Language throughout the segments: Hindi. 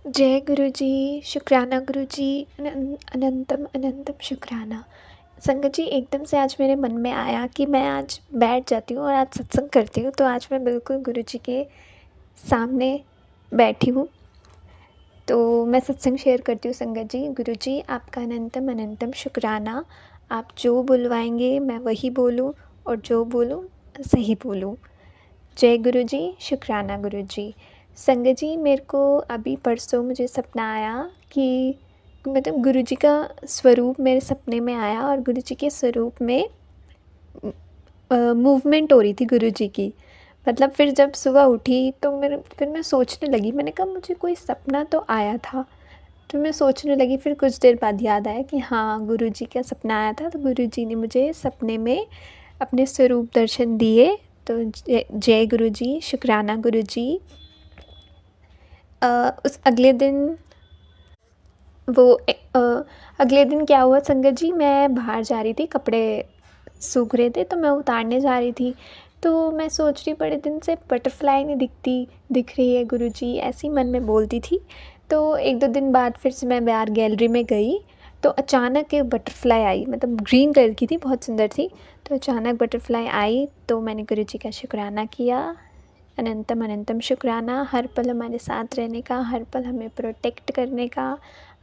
जय गुरु जी, शुक्राना गुरु जी, अनंतम अनंतम शुक्राना। संगत जी, एकदम से आज मेरे मन में आया कि मैं आज बैठ जाती हूँ और आज सत्संग करती हूँ। तो आज मैं बिल्कुल गुरु जी के सामने बैठी हूँ। तो मैं सत्संग शेयर करती हूँ संगत जी। गुरु जी, आपका अनंतम अनंतम शुक्राना। आप जो बुलवाएंगे मैं वही बोलूँ, और जो बोलूँ सही बोलूँ। जय गुरु जी, शुक्राना गुरु जी। संगत जी, मेरे को अभी परसों मुझे सपना आया कि मतलब गुरु जी का स्वरूप मेरे सपने में आया, और गुरु जी के स्वरूप में मूवमेंट हो रही थी गुरु जी की। मतलब फिर जब सुबह उठी तो फिर मैं सोचने लगी, मैंने कहा मुझे कोई सपना तो आया था। तो मैं सोचने लगी, फिर कुछ देर बाद याद आया कि हाँ, गुरु जी का सपना आया था। तो गुरु जी ने मुझे सपने में अपने स्वरूप दर्शन दिए। तो जय गुरु जी, शुक्राना गुरु जी। उस अगले दिन वो अगले दिन क्या हुआ संगत जी, मैं बाहर जा रही थी, कपड़े सूख रहे थे तो मैं उतारने जा रही थी। तो मैं सोच रही, बड़े दिन से बटरफ्लाई नहीं दिख रही है गुरु जी, ऐसी मन में बोलती थी। तो एक दो दिन बाद फिर से मैं बाहर गैलरी में गई, तो अचानक एक बटरफ्लाई आई, मतलब ग्रीन कलर की थी, बहुत सुंदर थी। तो अचानक बटरफ्लाई आई तो मैंने गुरु जी का शुक्राना किया। अनंतम अनंतम शुक्राना, हर पल हमारे साथ रहने का, हर पल हमें प्रोटेक्ट करने का।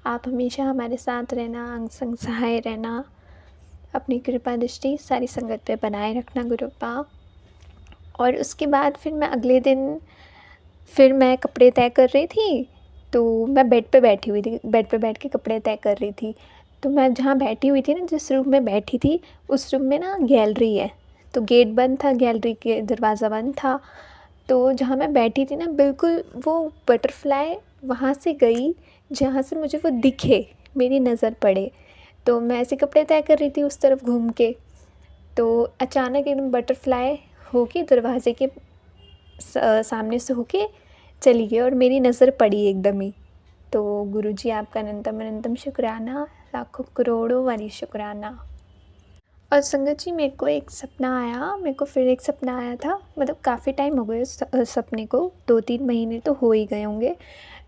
आप हमेशा हमारे साथ रहना, अंग संग सहाय रहना। अपनी कृपा दृष्टि सारी संगत पे बनाए रखना गुरुपा। और उसके बाद फिर मैं अगले दिन फिर मैं कपड़े तय कर रही थी। तो मैं बेड पे बैठी हुई थी, बेड पे बैठ के कपड़े तय कर रही थी। तो मैं जहाँ बैठी हुई थी ना, जिस रूम में बैठी थी, उस रूम में ना गैलरी है। तो गेट बंद था, गैलरी के दरवाज़ा बंद था। तो जहाँ मैं बैठी थी ना, बिल्कुल वो बटरफ्लाई वहाँ से गई जहाँ से मुझे वो दिखे, मेरी नज़र पड़े। तो मैं ऐसे कपड़े तय कर रही थी उस तरफ घूम के। तो अचानक एकदम बटरफ्लाई होके दरवाजे के सामने से होके चली गई, और मेरी नज़र पड़ी एकदम ही। तो गुरु जी, आपका अनंतम अनंतम शुक्राना, लाखों करोड़ों वाली शुक्राना। और संगत जी, मेरे को एक सपना आया, मेरे को फिर एक सपना आया था। मतलब काफ़ी टाइम हो गए उस सपने को, 2-3 महीने तो हो ही गए होंगे।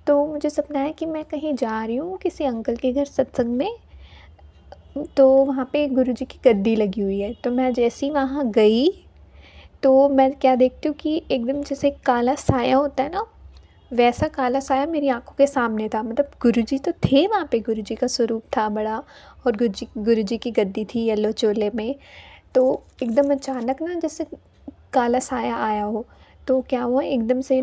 तो मुझे सपना है कि मैं कहीं जा रही हूँ किसी अंकल के घर सत्संग में। तो वहाँ पे गुरु जी की गद्दी लगी हुई है। तो मैं जैसे ही वहाँ गई, तो मैं क्या देखती हूँ कि एकदम जैसे काला साया होता है ना, वैसा काला साया मेरी आंखों के सामने था। मतलब गुरुजी तो थे वहाँ पे, गुरुजी का स्वरूप था बड़ा, और गुरुजी की गद्दी थी येलो चोले में। तो एकदम अचानक ना, जैसे काला साया आया हो। तो क्या हुआ, एकदम से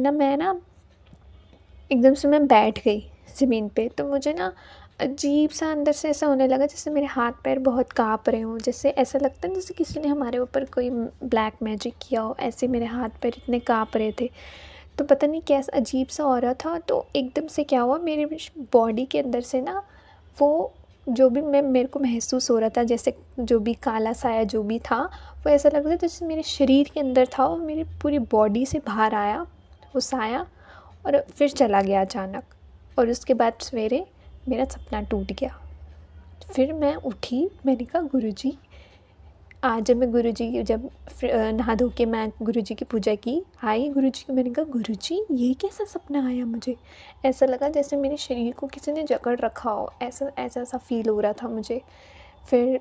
मैं बैठ गई ज़मीन पे। तो मुझे ना अजीब सा अंदर से ऐसा होने लगा, जैसे मेरे हाथ पैर बहुत काँप रहे हों। जैसे ऐसा लगता है जैसे किसी ने हमारे ऊपर कोई ब्लैक मैजिक किया हो, ऐसे मेरे हाथ पैर इतने काँप रहे थे। तो पता नहीं कैसा अजीब सा हो रहा था। तो एकदम से क्या हुआ, मेरे बॉडी के अंदर से ना, वो जो भी मेरे को महसूस हो रहा था, जैसे जो भी काला साया जो भी था, वो ऐसा लग रहा था जैसे मेरे शरीर के अंदर था, और मेरी पूरी बॉडी से बाहर आया वो साया, और फिर चला गया अचानक। और उसके बाद सवेरे मेरा सपना टूट गया। फिर मैं उठी, मैंने कहा गुरुजी, आज जब मैं गुरुजी की नहा धो के मैं गुरुजी की पूजा की, आई गुरुजी को, मैंने कहा गुरुजी, ये कैसा सपना आया मुझे। ऐसा लगा जैसे मेरे शरीर को किसी ने जकड़ रखा हो, ऐसा ऐसा सा फील हो रहा था मुझे। फिर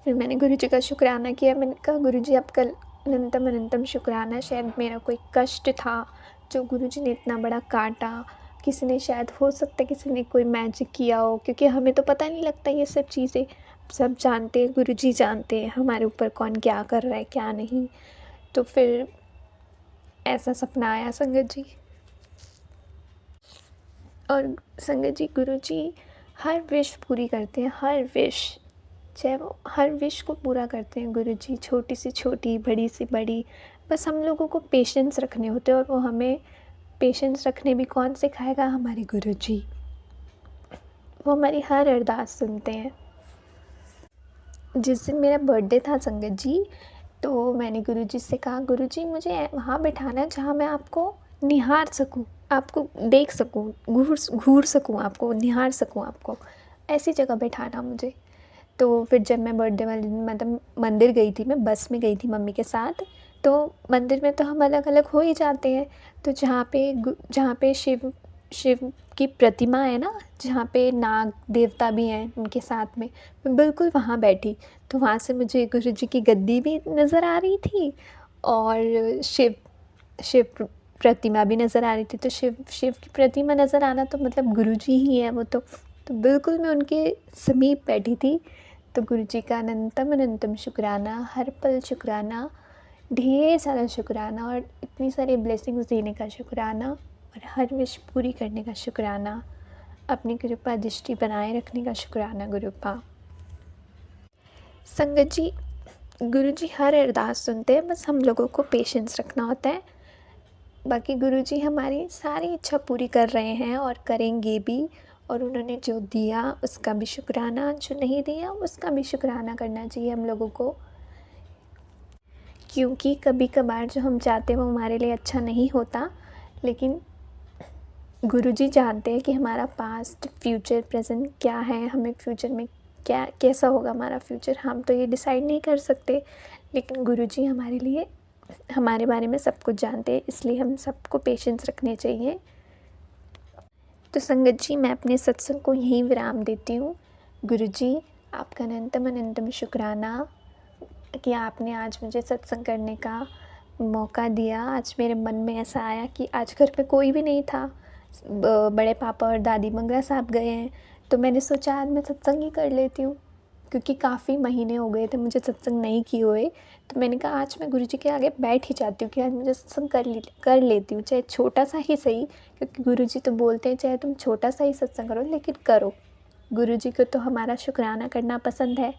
फिर मैंने गुरुजी का शुक्राना किया। मैंने कहा गुरुजी, आपका अनंतम अनंतम शुक्राना। शायद मेरा कोई कष्ट था जो गुरुजी ने इतना बड़ा काटा। किसी ने शायद, हो सकता है किसी ने कोई मैजिक किया हो, क्योंकि हमें तो पता नहीं लगता ये सब चीज़ें। सब जानते हैं, गुरुजी जानते हैं हमारे ऊपर कौन क्या कर रहा है क्या नहीं। तो फिर ऐसा सपना आया संगत जी। और संगत जी, गुरुजी हर विश पूरी करते हैं, हर विश, चाहे वो हर विश को पूरा करते हैं गुरुजी, छोटी से छोटी, बड़ी से बड़ी। बस हम लोगों को पेशेंस रखने होते हैं, और वो हमें पेशेंस रखने भी कौन सिखाएगा, हमारे गुरुजी। वो हमारी हर अरदास सुनते हैं। जिस दिन मेरा बर्थडे था संगत जी, तो मैंने गुरुजी से कहा, गुरुजी मुझे वहाँ बिठाना जहाँ मैं आपको निहार सकूँ, आपको देख सकूँ, घूर सकूँ, आपको निहार सकूँ, आपको ऐसी जगह बैठाना मुझे। तो फिर जब मैं बर्थडे वाले दिन मतलब मंदिर गई थी, मैं बस में गई थी मम्मी के साथ। तो मंदिर में तो हम अलग अलग हो ही जाते हैं। तो जहाँ पे शिव की प्रतिमा है ना, जहाँ पे नाग देवता भी हैं उनके साथ में, मैं बिल्कुल वहाँ बैठी। तो वहाँ से मुझे गुरु जी की गद्दी भी नज़र आ रही थी और शिव शिव प्रतिमा भी नज़र आ रही थी। तो शिव शिव की प्रतिमा नज़र आना तो मतलब गुरु जी ही हैं वो तो बिल्कुल मैं उनके समीप बैठी थी। तो गुरु जी का अनंतम अनंतम शुक्राना, हर पल शुक्राना, ढेर सारा शुक्राना और इतनी सारी ब्लेसिंग्स देने का शुक्राना और हर विश पूरी करने का शुक्राना, अपनी कृपा दृष्टि बनाए रखने का शुक्राना गुरुपा। संगत जी, गुरु जी हर अरदास सुनते हैं, बस हम लोगों को पेशेंस रखना होता है। बाकी गुरु जी हमारी सारी इच्छा पूरी कर रहे हैं और करेंगे भी। और उन्होंने जो दिया उसका भी शुक्राना, जो नहीं दिया उसका भी शुक्राना करना चाहिए हम लोगों को, क्योंकि कभी कभार जो हम चाहते हैं वो हमारे लिए अच्छा नहीं होता, लेकिन गुरुजी जानते हैं कि हमारा पास्ट, फ्यूचर, प्रेजेंट क्या है, हमें फ्यूचर में क्या कैसा होगा हमारा फ्यूचर, हम तो ये डिसाइड नहीं कर सकते, लेकिन गुरुजी हमारे लिए, हमारे बारे में सब कुछ जानते हैं, इसलिए हम सबको पेशेंस रखने चाहिए। तो संगत जी, मैं अपने सत्संग को यहीं विराम देती हूँ। गुरुजी, आपका अनंतम अनंतम शुक्राना कि आपने आज मुझे सत्संग करने का मौका दिया। आज मेरे मन में ऐसा आया कि आज घर पे कोई भी नहीं था, बड़े पापा और दादी मंगला साहब गए हैं, तो मैंने सोचा आज मैं सत्संग ही कर लेती हूँ, क्योंकि काफ़ी महीने हो गए थे मुझे सत्संग नहीं किए हुए। तो मैंने कहा आज मैं गुरुजी के आगे बैठ ही जाती हूँ कि आज मुझे सत्संग कर लेती हूँ, चाहे छोटा सा ही सही, क्योंकि गुरुजी तो बोलते हैं चाहे तुम छोटा सा ही सत्संग करो लेकिन करो। गुरुजी को तो हमारा शुक्राना करना पसंद है,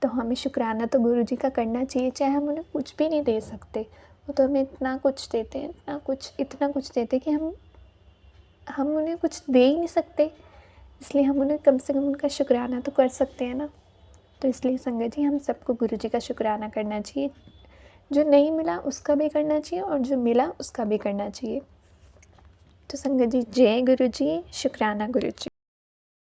तो हमें शुक्राना तो गुरुजी का करना चाहिए, चाहे हम उन्हें कुछ भी नहीं दे सकते। वो तो हमें इतना कुछ देते हैं, इतना कुछ देते हैं कि हम उन्हें कुछ दे ही नहीं सकते, इसलिए हम उन्हें कम से कम उनका शुक्राना तो कर सकते हैं ना। तो इसलिए संगत जी, हम सबको गुरुजी का शुक्राना करना चाहिए, जो नहीं मिला उसका भी करना चाहिए और जो मिला उसका भी करना चाहिए। तो संगत जी, जय गुरुजी, शुक्राना गुरुजी।